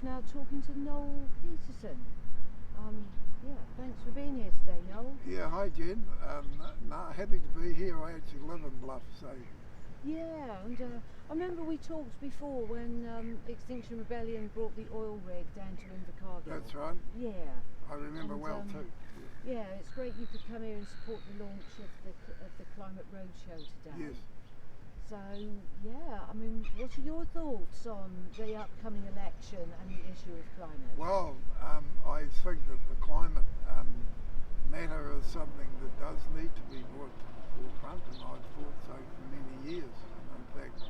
just now talking to Noel Peterson. Yeah, thanks for being here today, Noel. Yeah, hi Jen. Happy to be here. I actually live in Bluff, so. Yeah, and I remember we talked before when Extinction Rebellion brought the oil rig down to Invercargill. That's right. Yeah. I remember well too. Yeah, it's great you could come here and support the launch of the Climate Roadshow today. Yes. So, yeah, I mean, what are your thoughts on the upcoming election and the issue of climate? Well, I think that the climate matter is something that does need to be brought to the forefront, and I've thought so for many years. And in fact,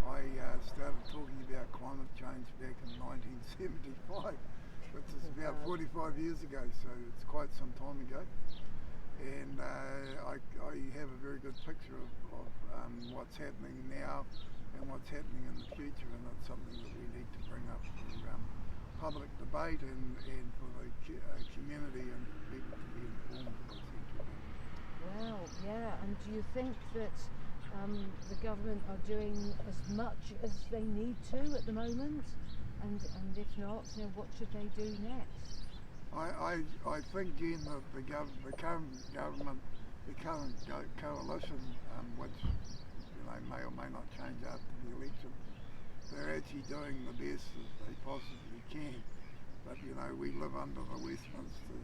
I started talking about climate change back in 1975, which is about 45 years ago, so it's quite some time ago. And I have a very good picture of what's happening now and what's happening in the future, and it's something that we need to bring up for public debate and for the community and for people to be informed. Well, yeah, and do you think that the government are doing as much as they need to at the moment? And if not, you know, what should they do next? I think, Jen, that the current government, the current coalition, which may or may not change after the election, they're actually doing the best that they possibly can. But we live under the Westminster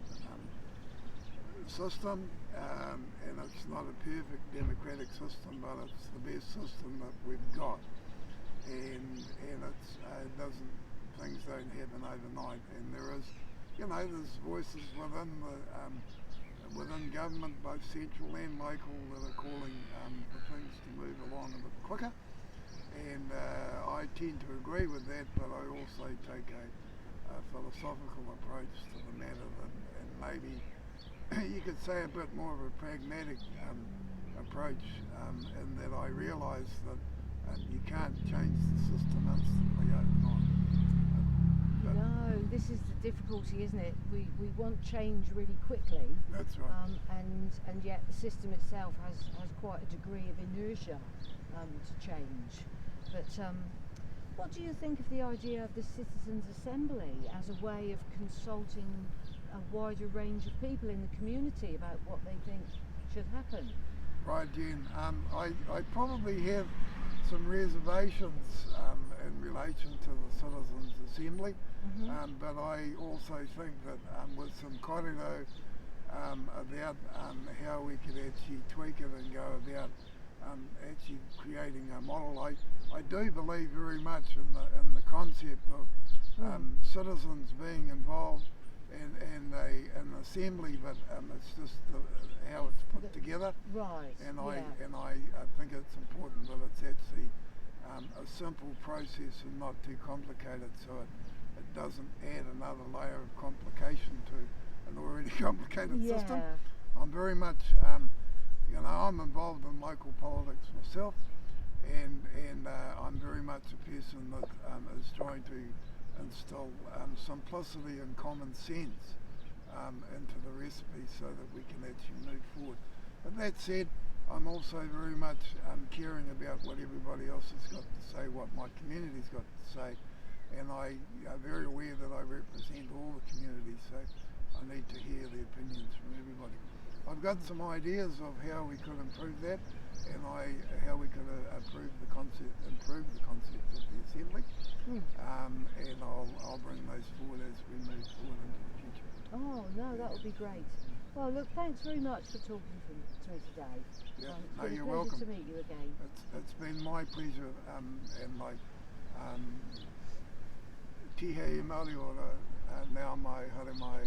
system, and it's not a perfect democratic system, but it's the best system that we've got. And things don't happen overnight, and there's voices within government, both central and local, that are calling for things to move along a bit quicker. And I tend to agree with that, but I also take a philosophical approach to the matter, and maybe you could say a bit more of a pragmatic approach, in that I realise that you can't change the system instantly overnight. No, this is the difficulty, isn't it? We want change really quickly. That's right. And yet the system itself has quite a degree of inertia to change. But what do you think of the idea of the Citizens' Assembly as a way of consulting a wider range of people in the community about what they think should happen? Right, Jen. I probably have some reservations in relation to the Citizens' Assembly, but I also think that with some kōrero about how we could actually tweak it and go about actually creating a model. I do believe very much in the concept of citizens being involved in an assembly, but it's just how it's put together. Right. And I think it's important that it's actually a simple process and not too complicated, so it doesn't add another layer of complication to an already complicated system. I'm very much, I'm involved in local politics myself, and I'm very much a person that is trying to instill simplicity and common sense into the recipe so that we can actually move forward. But that said, I'm also very much caring about what everybody else has got to say, what my community's got to say, and I am very aware that I represent all the communities, so I need to hear the opinions from everybody. I've got some ideas of how we could improve that, and how we could improve the concept of the assembly, and I'll bring those forward as we move forward into the future. Oh no, that would be great. Well, look, thanks very much for talking to me today. Yeah, it's been you're a pleasure welcome. to meet you again. It's been my pleasure, and like Tihei Māori ora, now mai haere mai